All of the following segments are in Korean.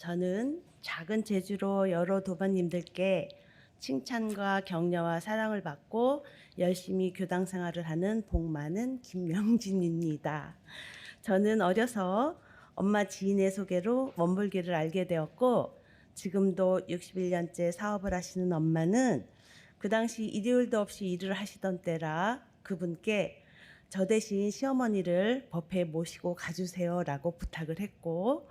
저는 작은 재주로 여러 도반님들께 칭찬과 격려와 사랑을 받고 열심히 교당 생활을 하는 복 많은 김명진입니다. 저는 어려서 엄마 지인의 소개로 원불교를 알게 되었고, 지금도 61년째 사업을 하시는 엄마는 그 당시 일요일도 없이 일을 하시던 때라 그분께 저 대신 시어머니를 법회에 모시고 가주세요라고 부탁을 했고,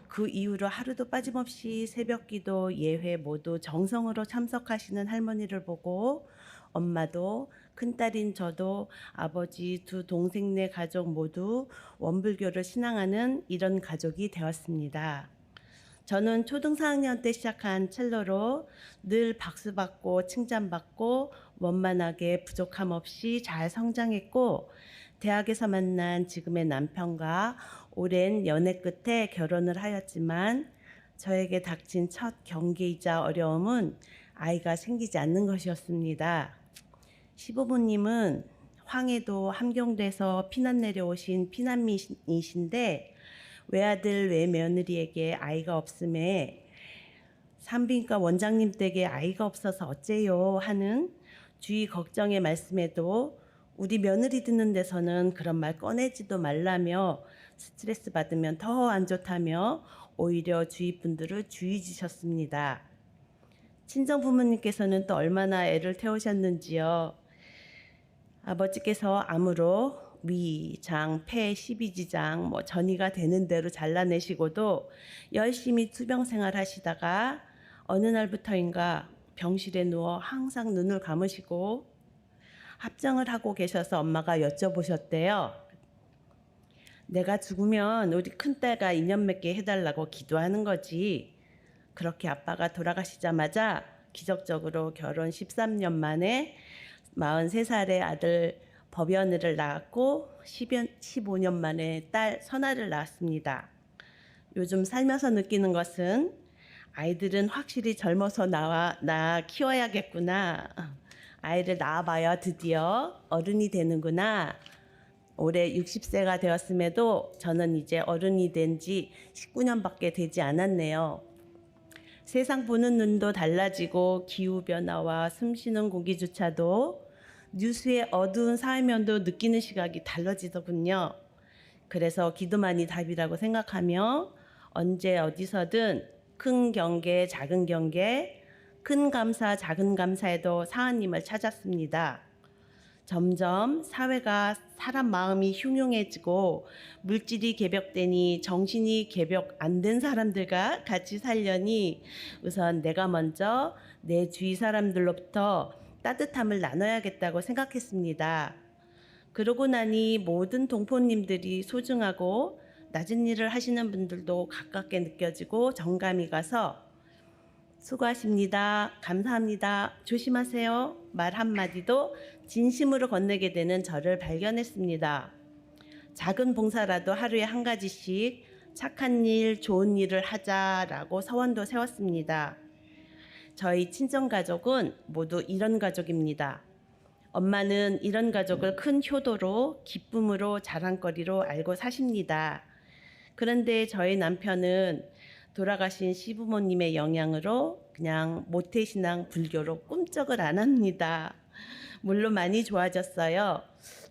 그 이후로 하루도 빠짐없이 새벽기도, 예회 모두 정성으로 참석하시는 할머니를 보고 엄마도, 큰딸인 저도, 아버지, 두 동생네 가족 모두 원불교를 신앙하는 이런 가족이 되었습니다. 저는 초등 4학년 때 시작한 첼로로 늘 박수받고 칭찬받고 원만하게 부족함 없이 잘 성장했고, 대학에서 만난 지금의 남편과 오랜 연애 끝에 결혼을 하였지만 저에게 닥친 첫 경계이자 어려움은 아이가 생기지 않는 것이었습니다. 시부모님은 황해도 함경도에서 피난 내려오신 피난민이신데 외아들 외며느리에게 아이가 없음에 산부인과 원장님 댁에 아이가 없어서 어째요 하는 주위 걱정의 말씀에도 우리 며느리 듣는 데서는 그런 말 꺼내지도 말라며 스트레스 받으면 더 안 좋다며 오히려 주위 분들을 주의 주셨습니다. 친정 부모님께서는 또 얼마나 애를 태우셨는지요. 아버지께서 암으로 위, 장, 폐, 십이지장 전이가 되는 대로 잘라내시고도 열심히 투병 생활하시다가 어느 날부터인가 병실에 누워 항상 눈을 감으시고 합정을 하고 계셔서 엄마가 여쭤보셨대요. 내가 죽으면 우리 큰딸가 인연 맺게 해달라고 기도하는 거지. 그렇게 아빠가 돌아가시자마자 기적적으로 결혼 13년 만에 43살의 아들 법연을 낳았고 15년 만에 딸 선아를 낳았습니다. 요즘 살면서 느끼는 것은 아이들은 확실히 젊어서 낳아 키워야겠구나. 아이를 낳아봐야 드디어 어른이 되는구나. 올해 60세가 되었음에도 저는 이제 어른이 된 지 19년밖에 되지 않았네요. 세상 보는 눈도 달라지고 기후변화와 숨쉬는 공기조차도 뉴스의 어두운 사회면도 느끼는 시각이 달라지더군요. 그래서 기도만이 답이라고 생각하며 언제 어디서든 큰 경계, 작은 경계, 큰 감사, 작은 감사에도 사하님을 찾았습니다. 점점 사회가 사람 마음이 흉흉해지고 물질이 개벽되니 정신이 개벽 안 된 사람들과 같이 살려니 우선 내가 먼저 내 주위 사람들로부터 따뜻함을 나눠야겠다고 생각했습니다. 그러고 나니 모든 동포님들이 소중하고 낮은 일을 하시는 분들도 가깝게 느껴지고 정감이 가서 수고하십니다. 감사합니다. 조심하세요. 말 한마디도 진심으로 건네게 되는 저를 발견했습니다. 작은 봉사라도 하루에 한 가지씩 착한 일, 좋은 일을 하자라고 서원도 세웠습니다. 저희 친정가족은 모두 이런 가족입니다. 엄마는 이런 가족을 큰 효도로, 기쁨으로, 자랑거리로 알고 사십니다. 그런데 저희 남편은 돌아가신 시부모님의 영향으로 그냥 모태신앙 불교로 꿈쩍을 안 합니다. 물론 많이 좋아졌어요.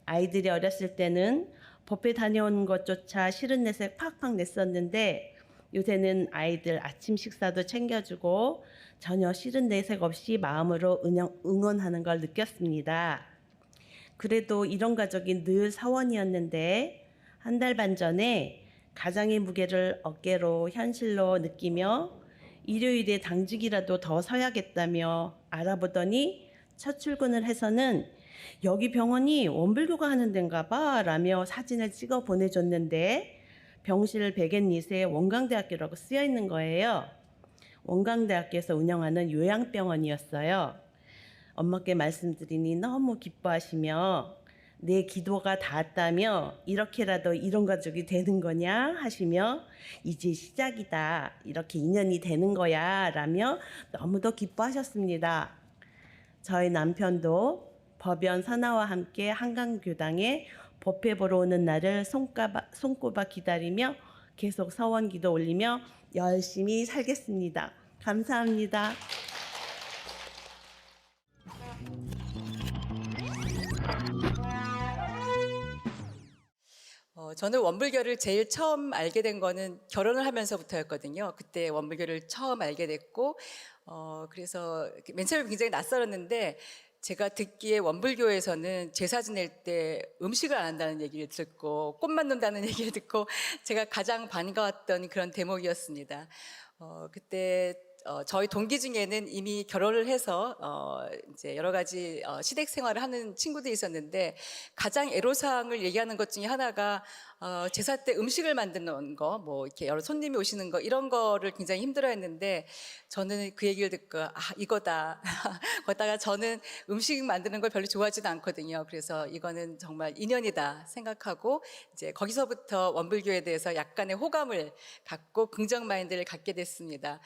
아이들이 어렸을 때는 법회 다녀오는 것조차 싫은 내색 팍팍 냈었는데 요새는 아이들 아침 식사도 챙겨주고 전혀 싫은 내색 없이 마음으로 응원하는 걸 느꼈습니다. 그래도 이런 가족이 늘 사원이었는데 한 달 반 전에 가장의 무게를 어깨로 현실로 느끼며 일요일에 당직이라도 더 서야겠다며 알아보더니 첫 출근을 해서는 여기 병원이 원불교가 하는 데인가 봐 라며 사진을 찍어 보내줬는데 병실 102세 원광대학교라고 쓰여 있는 거예요. 원광대학교에서 운영하는 요양병원이었어요. 엄마께 말씀드리니 너무 기뻐하시며 내 기도가 닿았다며 이렇게라도 이런 가족이 되는 거냐 하시며 이제 시작이다, 이렇게 인연이 되는 거야 라며 너무도 기뻐하셨습니다. 저희 남편도 법연 선아와 함께 한강교당에 법회 보러 오는 날을 손꼽아 기다리며 계속 서원기도 올리며 열심히 살겠습니다. 감사합니다. 저는 원불교를 제일 처음 알게 된 거는 결혼을 하면서부터였거든요. 그때 원불교를 처음 알게 됐고, 그래서 맨 처음에 굉장히 낯설었는데, 제가 듣기에 원불교에서는 제사 지낼 때 음식을 안 한다는 얘기를 듣고, 꽃 만든다는 얘기를 듣고, 제가 가장 반가웠던 그런 대목이었습니다. 그때 저희 동기 중에는 이미 결혼을 해서 이제 여러 가지 시댁 생활을 하는 친구들이 있었는데, 가장 애로사항을 얘기하는 것 중에 하나가 제사 때 음식을 만드는 거, 뭐 이렇게 여러 손님이 오시는 거, 이런 거를 굉장히 힘들어했는데, 저는 그 얘기를 듣고 이거다. 거기다가 저는 음식 만드는 걸 별로 좋아하지도 않거든요. 그래서 이거는 정말 인연이다 생각하고, 이제 거기서부터 원불교에 대해서 약간의 호감을 갖고 긍정 마인드를 갖게 됐습니다.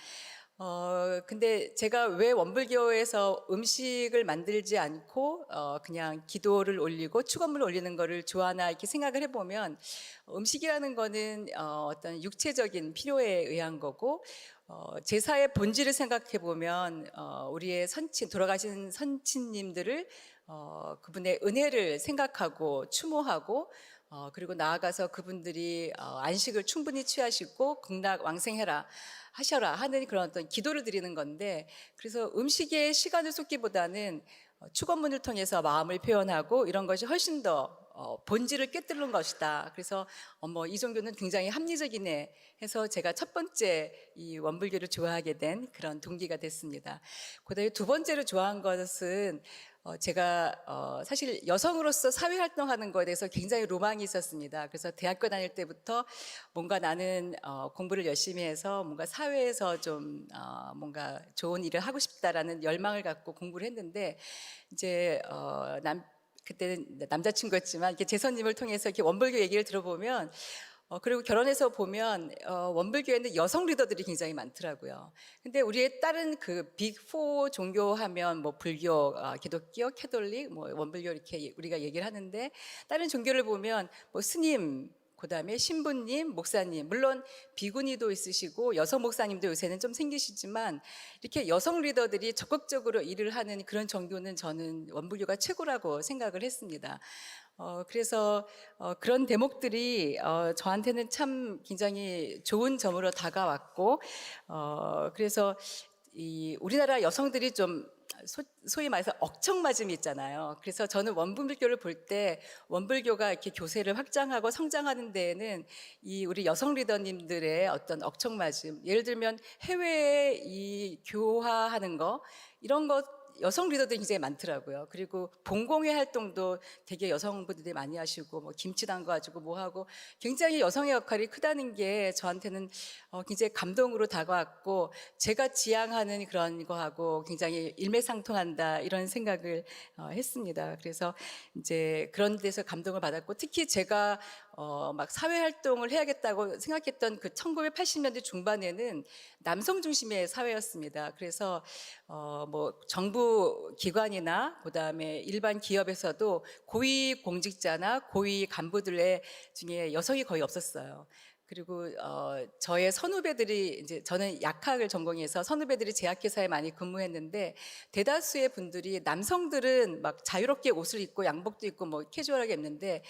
근데 제가 왜 원불교에서 음식을 만들지 않고 그냥 기도를 올리고 축원문을 올리는 거를 좋아하나 이렇게 생각을 해보면, 음식이라는 거는 어떤 육체적인 필요에 의한 거고, 제사의 본질을 생각해 보면 우리의 돌아가신 선친님들을 그분의 은혜를 생각하고 추모하고, 그리고 나아가서 그분들이 안식을 충분히 취하시고 극락 왕생해라 하셔라 하는 그런 어떤 기도를 드리는 건데, 그래서 음식에 시간을 쏟기보다는 축원문을 통해서 마음을 표현하고 이런 것이 훨씬 더 본질을 꿰뚫는 것이다. 그래서 이 종교는 굉장히 합리적이네 해서 제가 첫 번째 이 원불교를 좋아하게 된 그런 동기가 됐습니다. 그다음에 두 번째로 좋아한 것은 제가 사실 여성으로서 사회활동하는 것에 대해서 굉장히 로망이 있었습니다. 그래서 대학교 다닐 때부터 뭔가 나는 공부를 열심히 해서 뭔가 사회에서 좀 뭔가 좋은 일을 하고 싶다라는 열망을 갖고 공부를 했는데, 이제 그때는 남자친구였지만 이렇게 제선님을 통해서 이렇게 원불교 얘기를 들어보면, 그리고 결혼해서 보면 원불교에는 여성 리더들이 굉장히 많더라고요. 근데 우리의 다른 그 빅4 종교 하면 뭐 불교, 기독교, 캐톨릭, 뭐 원불교 이렇게 우리가 얘기를 하는데, 다른 종교를 보면 뭐 스님, 그다음에 신부님, 목사님, 물론 비구니도 있으시고 여성 목사님도 요새는 좀 생기시지만, 이렇게 여성 리더들이 적극적으로 일을 하는 그런 종교는 저는 원불교가 최고라고 생각을 했습니다. 그래서 그런 대목들이 저한테는 참 굉장히 좋은 점으로 다가왔고, 그래서 이 우리나라 여성들이 좀 소위 말해서 억척맞음이 있잖아요. 그래서 저는 원불교를 볼 때, 원불교가 이렇게 교세를 확장하고 성장하는 데에는 이 우리 여성 리더님들의 어떤 억척맞음, 예를 들면 해외에 이 교화하는 거, 이런 것 여성 리더들이 굉장히 많더라고요. 그리고 봉공회 활동도 되게 여성분들이 많이 하시고, 뭐 김치 담가가지고 뭐 하고, 굉장히 여성의 역할이 크다는 게 저한테는 굉장히 감동으로 다가왔고, 제가 지향하는 그런 거하고 굉장히 일맥상통한다 이런 생각을 했습니다. 그래서 이제 그런 데서 감동을 받았고, 특히 제가 막 사회활동을 해야겠다고 생각했던 그 1980년대 중반에는 남성 중심의 사회였습니다. 그래서 뭐 정부 기관이나 그다음에 일반 기업에서도 고위 공직자나 고위 간부들의 중에 여성이 거의 없었어요. 그리고 저의 선후배들이, 이제 저는 약학을 전공해서 선후배들이 제약회사에 많이 근무했는데, 대다수의 분들이, 남성들은 막 자유롭게 옷을 입고 양복도 입고 뭐 캐주얼하게 입는데,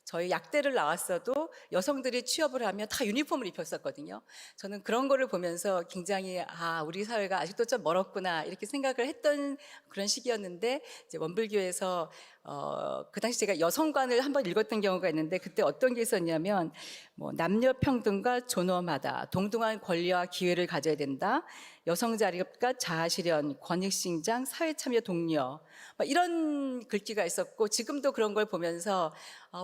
저희 약대를 나왔어도 여성들이 취업을 하면 다 유니폼을 입혔었거든요. 저는 그런 거를 보면서 굉장히 우리 사회가 아직도 좀 멀었구나 이렇게 생각을 했던 그런 시기였는데, 이제 원불교에서 그 당시 제가 여성관을 한번 읽었던 경우가 있는데, 그때 어떤 게 있었냐면, 뭐 남녀 평등과 존엄하다, 동등한 권리와 기회를 가져야 된다, 여성 자립과 자아실현, 권익신장, 사회참여 독려, 이런 글귀가 있었고, 지금도 그런 걸 보면서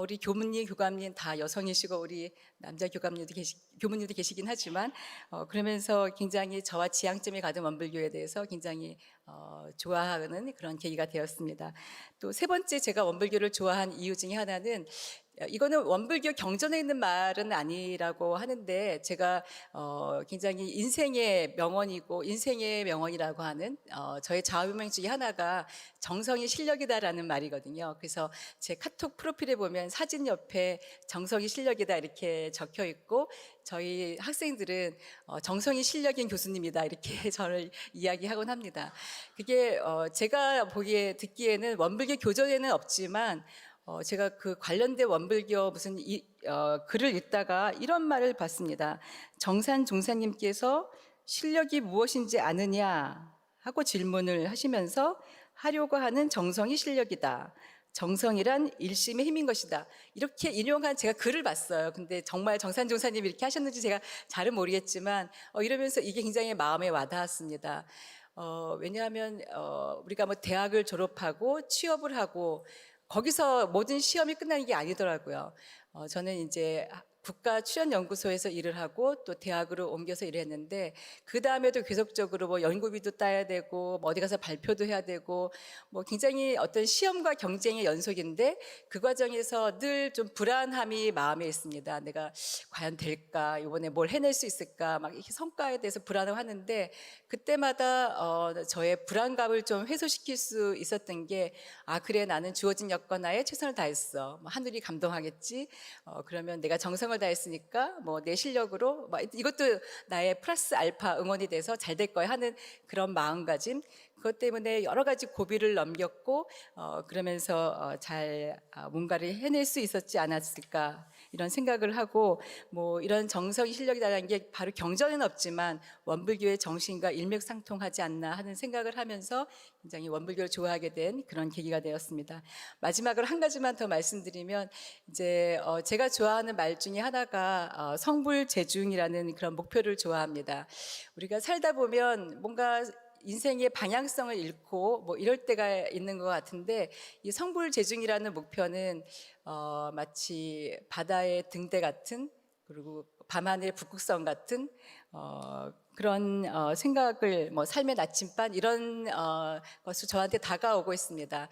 우리 교무님, 교감님 다 여성이시고 우리 남자 교무님도 계시긴 하지만, 그러면서 굉장히 저와 지향점이 같은 원불교에 대해서 굉장히 좋아하는 그런 계기가 되었습니다. 또 세 번째 제가 원불교를 좋아한 이유 중에 하나는, 이거는 원불교 경전에 있는 말은 아니라고 하는데 제가 굉장히 인생의 명언이고 인생의 명언이라고 하는 저의 좌우명 중에 하나가 정성이 실력이다라는 말이거든요. 그래서 제 카톡 프로필에 보면 사진 옆에 정성이 실력이다 이렇게 적혀 있고 저희 학생들은 정성이 실력인 교수님이다 이렇게 저를 이야기하곤 합니다. 그게 제가 보기에 듣기에는 원불교 교전에는 없지만 제가 그 관련된 원불교 무슨 글을 읽다가 이런 말을 봤습니다. 정산 종사님께서 실력이 무엇인지 아느냐 하고 질문을 하시면서 하려고 하는 정성이 실력이다. 정성이란 일심의 힘인 것이다. 이렇게 인용한 제가 글을 봤어요. 근데 정말 정산 종사님이 이렇게 하셨는지 제가 잘은 모르겠지만 이러면서 이게 굉장히 마음에 와닿았습니다. 왜냐하면 우리가 뭐 대학을 졸업하고 취업을 하고 거기서 모든 시험이 끝나는 게 아니더라고요. 저는 이제 국가출연연구소에서 일을 하고 또 대학으로 옮겨서 일을 했는데 그 다음에도 계속적으로 뭐 연구비도 따야 되고 뭐 어디 가서 발표도 해야 되고 뭐 굉장히 어떤 시험과 경쟁의 연속인데 그 과정에서 늘 좀 불안함이 마음에 있습니다. 내가 과연 될까? 이번에 뭘 해낼 수 있을까? 막 이렇게 성과에 대해서 불안을 하는데 그때마다 저의 불안감을 좀 해소시킬 수 있었던 게 그래 나는 주어진 여건하에 최선을 다했어. 뭐 하늘이 감동하겠지. 그러면 내가 정성을 다했으니까 뭐 내 실력으로 이것도 나의 플러스 알파 응원이 돼서 잘 될 거야 하는 그런 마음가짐. 그것 때문에 여러 가지 고비를 넘겼고 그러면서 잘 뭔가를 해낼 수 있었지 않았을까 이런 생각을 하고 뭐 이런 정성이 실력이라는 게 바로 경전에는 없지만 원불교의 정신과 일맥상통하지 않나 하는 생각을 하면서 굉장히 원불교를 좋아하게 된 그런 계기가 되었습니다. 마지막으로 한 가지만 더 말씀드리면 이제 제가 좋아하는 말 중에 하나가 성불재중이라는 그런 목표를 좋아합니다. 우리가 살다 보면 뭔가 인생의 방향성을 잃고 뭐 이럴 때가 있는 것 같은데 이 성불재중이라는 목표는 마치 바다의 등대 같은 그리고 밤하늘의 북극성 같은 그런 생각을 뭐 삶의 나침반 이런 것을 저한테 다가오고 있습니다.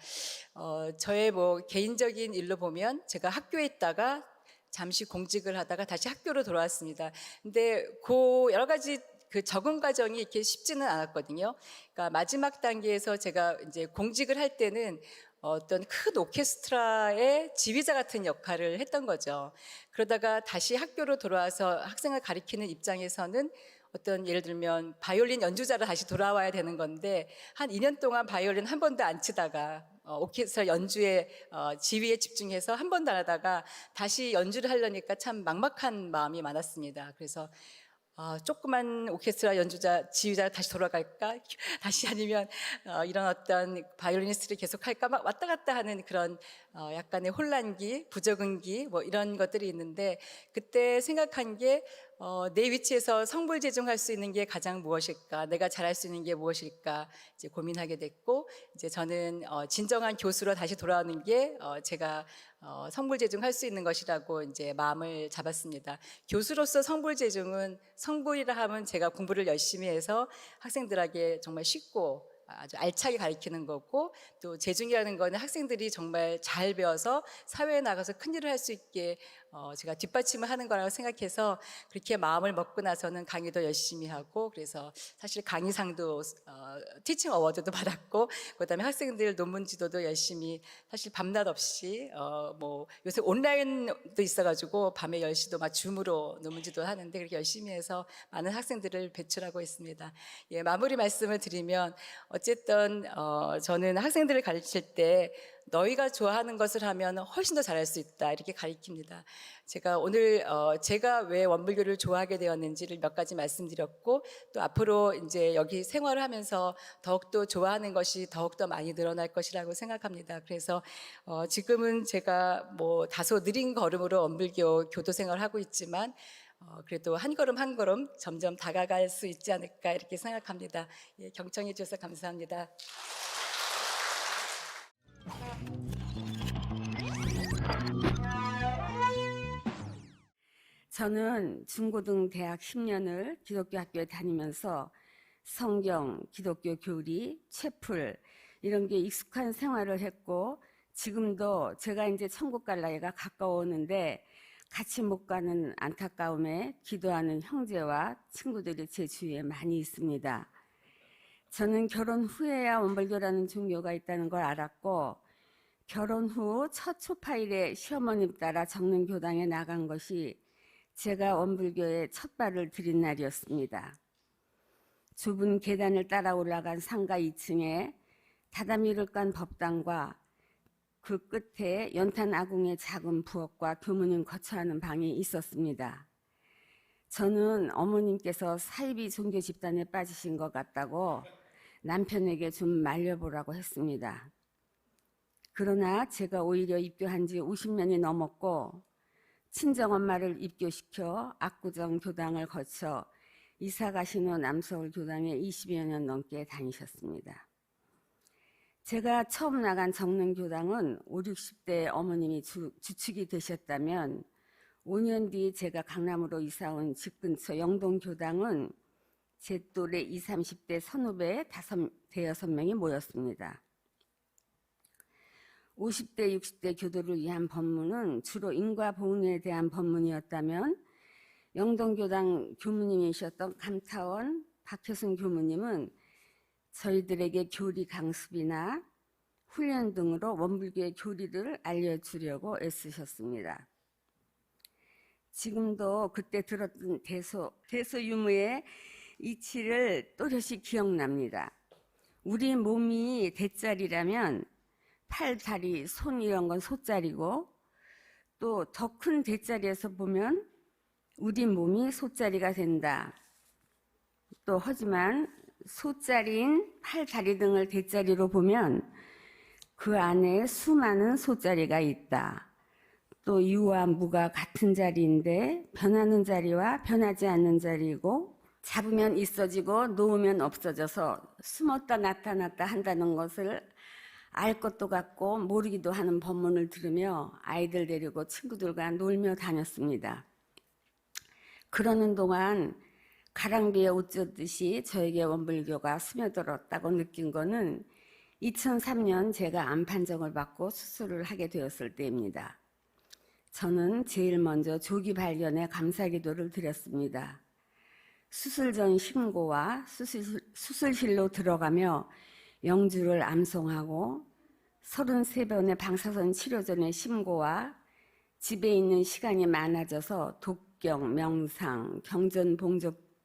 저의 뭐 개인적인 일로 보면 제가 학교에 있다가 잠시 공직을 하다가 다시 학교로 돌아왔습니다. 근데 그 여러 가지 그 적응 과정이 이렇게 쉽지는 않았거든요. 그러니까 마지막 단계에서 제가 이제 공직을 할 때는 어떤 큰 오케스트라의 지휘자 같은 역할을 했던 거죠. 그러다가 다시 학교로 돌아와서 학생을 가리키는 입장에서는 어떤 예를 들면 바이올린 연주자로 다시 돌아와야 되는 건데 한 2년 동안 바이올린 한 번도 안 치다가 오케스트라 연주에 지휘에 집중해서 한 번도 안 하다가 다시 연주를 하려니까 참 막막한 마음이 많았습니다. 그래서 조그만 오케스트라 연주자, 지휘자가 다시 돌아갈까? 다시 아니면 이런 어떤 바이올리니스트를 계속 할까? 막 왔다 갔다 하는 그런 약간의 혼란기, 부적응기 뭐 이런 것들이 있는데 그때 생각한 게 내 위치에서 성불재중할 수 있는 게 가장 무엇일까? 내가 잘할 수 있는 게 무엇일까? 이제 고민하게 됐고 이제 저는 진정한 교수로 다시 돌아오는 게 제가 성불재중할 수 있는 것이라고 이제 마음을 잡았습니다. 교수로서 성불재중은 성불이라 하면 제가 공부를 열심히 해서 학생들에게 정말 쉽고 아주 알차게 가르치는 거고 또 재중이라는 거는 학생들이 정말 잘 배워서 사회에 나가서 큰일을 할 수 있게 제가 뒷받침을 하는 거라고 생각해서 그렇게 마음을 먹고 나서는 강의도 열심히 하고 그래서 사실 강의상도 티칭 어워드도 받았고 그다음에 학생들 논문 지도도 열심히 사실 밤낮 없이 뭐 요새 온라인도 있어가지고 밤에 10시도 막 줌으로 논문 지도 하는데 그렇게 열심히 해서 많은 학생들을 배출하고 있습니다. 예, 마무리 말씀을 드리면 어쨌든 저는 학생들을 가르칠 때 너희가 좋아하는 것을 하면 훨씬 더 잘할 수 있다 이렇게 가르칩니다. 제가 오늘 제가 왜 원불교를 좋아하게 되었는지를 몇 가지 말씀드렸고 또 앞으로 이제 여기 생활을 하면서 더욱더 좋아하는 것이 더욱더 많이 늘어날 것이라고 생각합니다. 그래서 지금은 제가 뭐 다소 느린 걸음으로 원불교 교도 생활을 하고 있지만 그래도 한 걸음 한 걸음 점점 다가갈 수 있지 않을까 이렇게 생각합니다. 예, 경청해 주셔서 감사합니다. 저는 중고등 대학 10년을 기독교 학교에 다니면서 성경, 기독교 교리, 채플 이런 게 익숙한 생활을 했고 지금도 제가 이제 천국 갈 나이가 가까워오는데 같이 못 가는 안타까움에 기도하는 형제와 친구들이 제 주위에 많이 있습니다. 저는 결혼 후에야 원불교라는 종교가 있다는 걸 알았고 결혼 후 첫 초파일에 시어머님 따라 정릉교당에 나간 것이 제가 원불교에 첫 발을 들인 날이었습니다. 좁은 계단을 따라 올라간 상가 2층에 다다미를 깐 법당과 그 끝에 연탄 아궁의 작은 부엌과 교무님 거처하는 방이 있었습니다. 저는 어머님께서 사이비 종교 집단에 빠지신 것 같다고 남편에게 좀 말려보라고 했습니다. 그러나 제가 오히려 입교한 지 50년이 넘었고 친정엄마를 입교시켜 압구정 교당을 거쳐 이사 가신 후 남서울 교당에 20여 년 넘게 다니셨습니다. 제가 처음 나간 정릉교당은 5, 60대 어머님이 주축이 되셨다면 5년 뒤에 제가 강남으로 이사온 집 근처 영동교당은 제 또래 20, 30대 선후배 대여섯 명이 모였습니다. 50대, 60대 교도를 위한 법문은 주로 인과보훈에 대한 법문이었다면 영동교당 교무님이셨던 감타원 박효순 교무님은 저희들에게 교리 강습이나 훈련 등으로 원불교의 교리를 알려주려고 애쓰셨습니다. 지금도 그때 들었던 대소유무의 이치를 또렷이 기억납니다. 우리 몸이 대자리라면 팔, 다리, 손 이런 건 소자리고 또 더 큰 대자리에서 보면 우리 몸이 소자리가 된다. 또 하지만 소자리인 팔, 다리 등을 대자리로 보면 그 안에 수많은 소자리가 있다. 또 유와 무가 같은 자리인데 변하는 자리와 변하지 않는 자리이고 잡으면 있어지고 놓으면 없어져서 숨었다 나타났다 한다는 것을 알 것도 같고 모르기도 하는 법문을 들으며 아이들 데리고 친구들과 놀며 다녔습니다. 그러는 동안 가랑비에 옷 젖듯이 저에게 원불교가 스며들었다고 느낀 거는 2003년 제가 암 판정을 받고 수술을 하게 되었을 때입니다. 저는 제일 먼저 조기 발견에 감사기도를 드렸습니다. 수술 전 심고와 수술실로 들어가며 영주를 암송하고 33번의 방사선 치료 전의 심고와 집에 있는 시간이 많아져서 독경, 명상, 경전,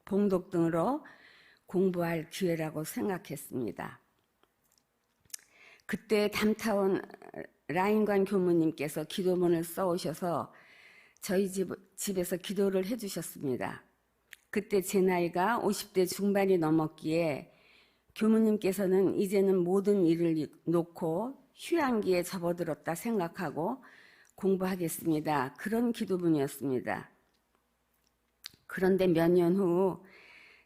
봉독 등으로 공부할 기회라고 생각했습니다. 그때 담타원 라인관 교무님께서 기도문을 써오셔서 저희 집에서 기도를 해주셨습니다. 그때 제 나이가 50대 중반이 넘었기에 교무님께서는 이제는 모든 일을 놓고 휴양기에 접어들었다 생각하고 공부하겠습니다. 그런 기도문이었습니다. 그런데 몇 년 후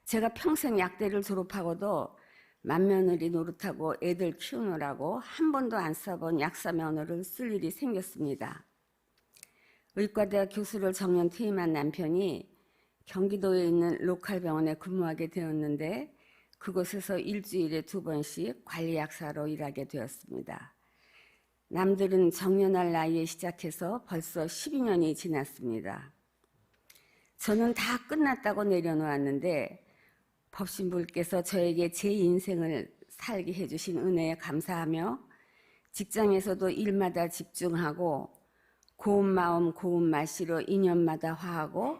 제가 평생 약대를 졸업하고도 맏며느리 노릇하고 애들 키우느라고 한 번도 안 써본 약사 면허를 쓸 일이 생겼습니다. 의과대학 교수를 정년 퇴임한 남편이 경기도에 있는 로컬 병원에 근무하게 되었는데 그곳에서 일주일에 2번씩 관리약사로 일하게 되었습니다. 남들은 정년할 나이에 시작해서 벌써 12년이 지났습니다. 저는 다 끝났다고 내려놓았는데 법신부께서 저에게 제 인생을 살게 해주신 은혜에 감사하며 직장에서도 일마다 집중하고 고운 마음 고운 말씨로 인연마다 화하고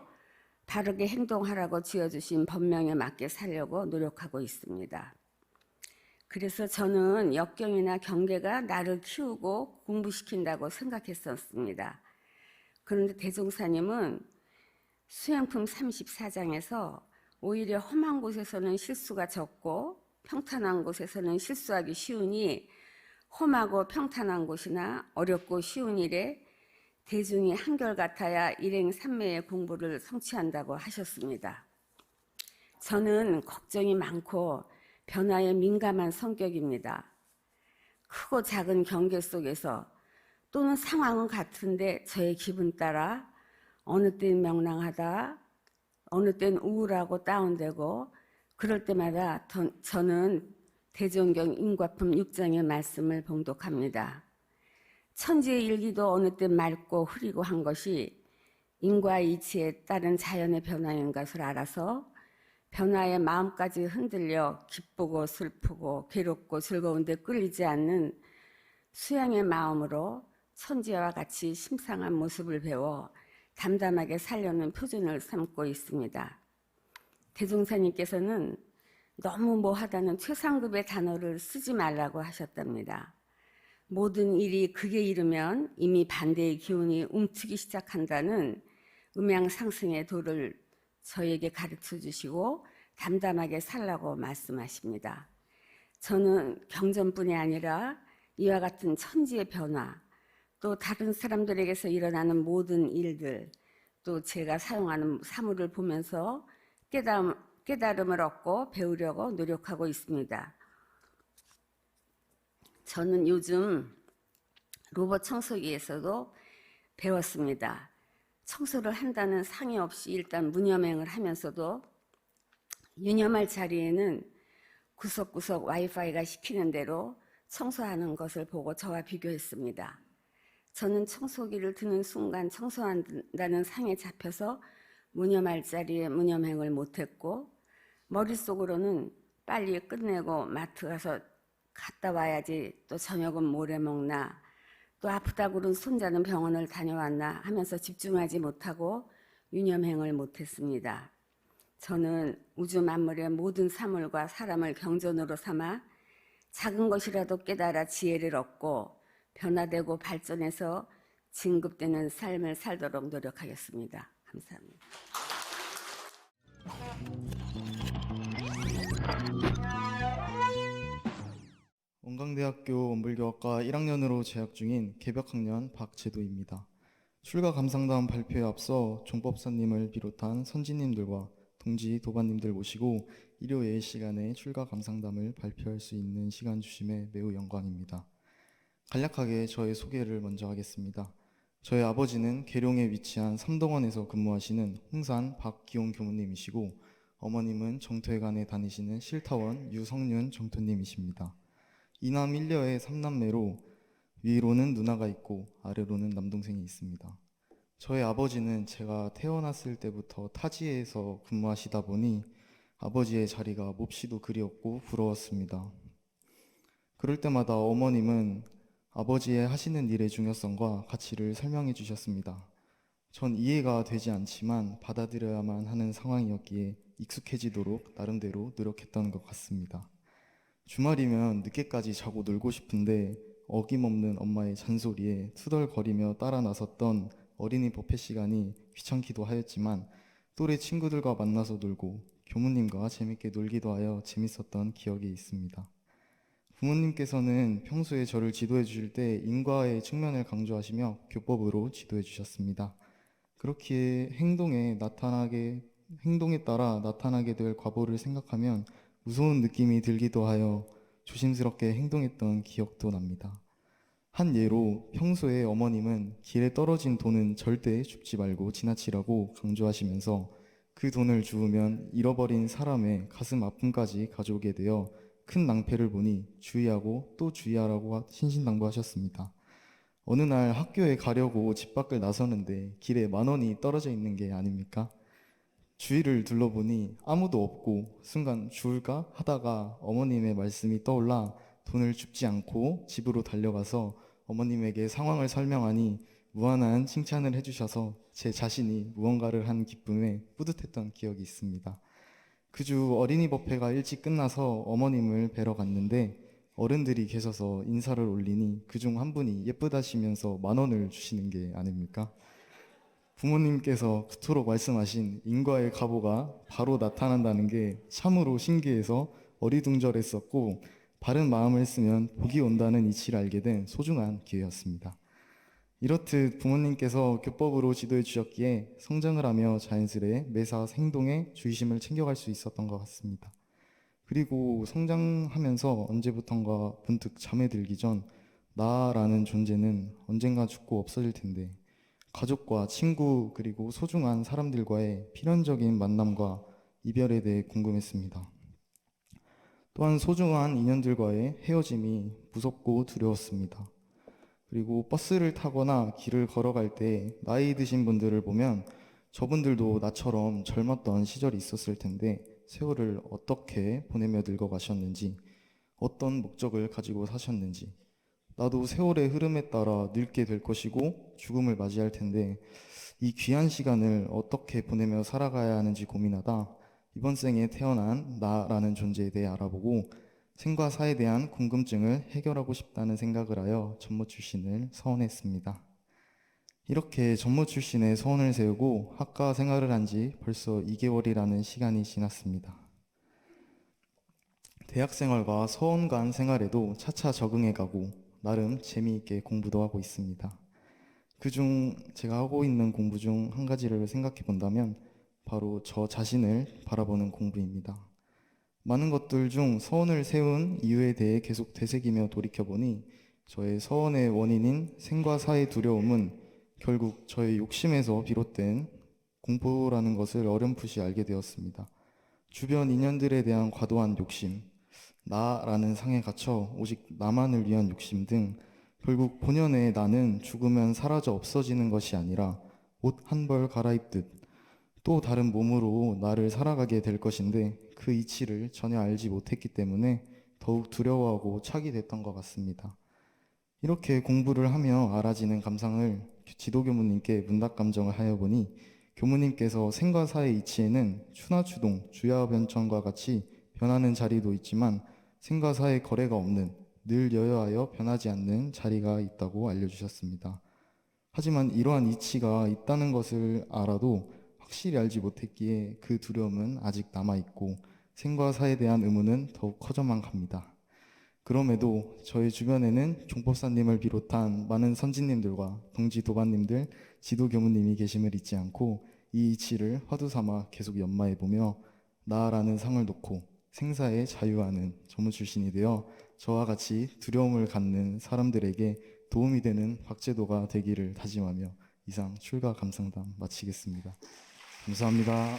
바르게 행동하라고 지어주신 법명에 맞게 살려고 노력하고 있습니다. 그래서 저는 역경이나 경계가 나를 키우고 공부시킨다고 생각했었습니다. 그런데 대종사님은 수행품 34장에서 오히려 험한 곳에서는 실수가 적고 평탄한 곳에서는 실수하기 쉬우니 험하고 평탄한 곳이나 어렵고 쉬운 일에 대중이 한결같아야 일행삼매의 공부를 성취한다고 하셨습니다. 저는 걱정이 많고 변화에 민감한 성격입니다. 크고 작은 경계 속에서 또는 상황은 같은데 저의 기분 따라 어느 땐 명랑하다, 어느 땐 우울하고 다운되고 그럴 때마다 저는 대종경 인과품 6장의 말씀을 봉독합니다. 천지의 일기도 어느 때 맑고 흐리고 한 것이 인과 이치에 따른 자연의 변화인 것을 알아서 변화에 마음까지 흔들려 기쁘고 슬프고 괴롭고 즐거운데 끌리지 않는 수양의 마음으로 천지와 같이 심상한 모습을 배워 담담하게 살려는 표준을 삼고 있습니다. 대종사님께서는 너무 뭐하다는 최상급의 단어를 쓰지 말라고 하셨답니다. 모든 일이 극에 이르면 이미 반대의 기운이 움트기 시작한다는 음양상승의 도를 저에게 가르쳐 주시고 담담하게 살라고 말씀하십니다. 저는 경전뿐이 아니라 이와 같은 천지의 변화, 또 다른 사람들에게서 일어나는 모든 일들, 또 제가 사용하는 사물을 보면서 깨달음을 얻고 배우려고 노력하고 있습니다. 저는 요즘 로봇 청소기에서도 배웠습니다. 청소를 한다는 상의 없이 일단 무념행을 하면서도 유념할 자리에는 구석구석 와이파이가 시키는 대로 청소하는 것을 보고 저와 비교했습니다. 저는 청소기를 드는 순간 청소한다는 상에 잡혀서 무념할 자리에 무념행을 못했고, 머릿속으로는 빨리 끝내고 마트 가서 갔다 와야지, 또 저녁은 뭐래 먹나, 또 아프다고 그런 손자는 병원을 다녀왔나 하면서 집중하지 못하고 유념행을 못했습니다. 저는 우주 만물의 모든 사물과 사람을 경전으로 삼아 작은 것이라도 깨달아 지혜를 얻고 변화되고 발전해서 진급되는 삶을 살도록 노력하겠습니다. 감사합니다. 원광대학교 원불교학과 1학년으로 재학 중인 개벽학년 박재도입니다. 출가 감상담 발표에 앞서 종법사님을 비롯한 선지님들과 동지 도반님들 모시고 일요일 시간에 출가 감상담을 발표할 수 있는 시간 주심에 매우 영광입니다. 간략하게 저의 소개를 먼저 하겠습니다. 저의 아버지는 계룡에 위치한 삼동원에서 근무하시는 홍산 박기용 교무님이시고, 어머님은 정토회관에 다니시는 실타원 유성윤 정토님이십니다. 이남 1녀의 3남매로 위로는 누나가 있고 아래로는 남동생이 있습니다. 저의 아버지는 제가 태어났을 때부터 타지에서 근무하시다 보니 아버지의 자리가 몹시도 그리웠고 부러웠습니다. 그럴 때마다 어머님은 아버지의 하시는 일의 중요성과 가치를 설명해 주셨습니다. 전 이해가 되지 않지만 받아들여야만 하는 상황이었기에 익숙해지도록 나름대로 노력했던 것 같습니다. 주말이면 늦게까지 자고 놀고 싶은데 어김없는 엄마의 잔소리에 투덜거리며 따라 나섰던 어린이 법회 시간이 귀찮기도 하였지만 또래 친구들과 만나서 놀고 교무님과 재밌게 놀기도 하여 재밌었던 기억이 있습니다. 부모님께서는 평소에 저를 지도해 주실 때 인과의 측면을 강조하시며 교법으로 지도해 주셨습니다. 그렇기에 행동에 따라 나타나게 될 과보를 생각하면 무서운 느낌이 들기도 하여 조심스럽게 행동했던 기억도 납니다. 한 예로 평소에 어머님은 길에 떨어진 돈은 절대 줍지 말고 지나치라고 강조하시면서 그 돈을 주우면 잃어버린 사람의 가슴 아픔까지 가져오게 되어 큰 낭패를 보니 주의하고 또 주의하라고 신신당부하셨습니다. 어느 날 학교에 가려고 집 밖을 나서는데 길에 10,000원이 떨어져 있는 게 아닙니까? 주위를 둘러보니 아무도 없고 순간 주울까 하다가 어머님의 말씀이 떠올라 돈을 줍지 않고 집으로 달려가서 어머님에게 상황을 설명하니 무한한 칭찬을 해주셔서 제 자신이 무언가를 한 기쁨에 뿌듯했던 기억이 있습니다. 그 주 어린이 법회가 일찍 끝나서 어머님을 뵈러 갔는데 어른들이 계셔서 인사를 올리니 그중 한 분이 예쁘다시면서 10,000원을 주시는 게 아닙니까? 부모님께서 그토록 말씀하신 인과의 가보가 바로 나타난다는 게 참으로 신기해서 어리둥절했었고, 바른 마음을 쓰면 복이 온다는 이치를 알게 된 소중한 기회였습니다. 이렇듯 부모님께서 교법으로 지도해 주셨기에 성장을 하며 자연스레 매사 행동에 주의심을 챙겨갈 수 있었던 것 같습니다. 그리고 성장하면서 언제부턴가 문득 잠에 들기 전 나라는 존재는 언젠가 죽고 없어질 텐데 가족과 친구 그리고 소중한 사람들과의 필연적인 만남과 이별에 대해 궁금했습니다. 또한 소중한 인연들과의 헤어짐이 무섭고 두려웠습니다. 그리고 버스를 타거나 길을 걸어갈 때 나이 드신 분들을 보면 저분들도 나처럼 젊었던 시절이 있었을 텐데 세월을 어떻게 보내며 늙어가셨는지, 어떤 목적을 가지고 사셨는지, 나도 세월의 흐름에 따라 늙게 될 것이고 죽음을 맞이할 텐데 이 귀한 시간을 어떻게 보내며 살아가야 하는지 고민하다 이번 생에 태어난 나라는 존재에 대해 알아보고 생과 사에 대한 궁금증을 해결하고 싶다는 생각을 하여 전무 출신을 서원했습니다. 이렇게 전무 출신의 서원을 세우고 학과 생활을 한 지 벌써 2개월이라는 시간이 지났습니다. 대학 생활과 서원 간 생활에도 차차 적응해가고 나름 재미있게 공부도 하고 있습니다. 그중 제가 하고 있는 공부 중 한 가지를 생각해 본다면 바로 저 자신을 바라보는 공부입니다. 많은 것들 중 서원을 세운 이유에 대해 계속 되새기며 돌이켜보니 저의 서원의 원인인 생과 사의 두려움은 결국 저의 욕심에서 비롯된 공포라는 것을 어렴풋이 알게 되었습니다. 주변 인연들에 대한 과도한 욕심, 나라는 상에 갇혀 오직 나만을 위한 욕심 등 결국 본연의 나는 죽으면 사라져 없어지는 것이 아니라 옷 한 벌 갈아입듯 또 다른 몸으로 나를 살아가게 될 것인데 그 이치를 전혀 알지 못했기 때문에 더욱 두려워하고 착이 됐던 것 같습니다. 이렇게 공부를 하며 알아지는 감상을 지도교무님께 문답감정을 하여 보니 교무님께서 생과 사의 이치에는 추나추동, 주야변천과 같이 변하는 자리도 있지만 생과 사의 거래가 없는 늘 여여하여 변하지 않는 자리가 있다고 알려주셨습니다. 하지만 이러한 이치가 있다는 것을 알아도 확실히 알지 못했기에 그 두려움은 아직 남아있고 생과 사에 대한 의문은 더욱 커져만 갑니다. 그럼에도 저희 주변에는 종법사님을 비롯한 많은 선진님들과 동지 도반님들, 지도교무님이 계심을 잊지 않고 이 이치를 화두삼아 계속 연마해보며 나라는 상을 놓고 생사에 자유하는 전무 출신이 되어 저와 같이 두려움을 갖는 사람들에게 도움이 되는 박제도가 되기를 다짐하며 이상 출가 감상담 마치겠습니다. 감사합니다.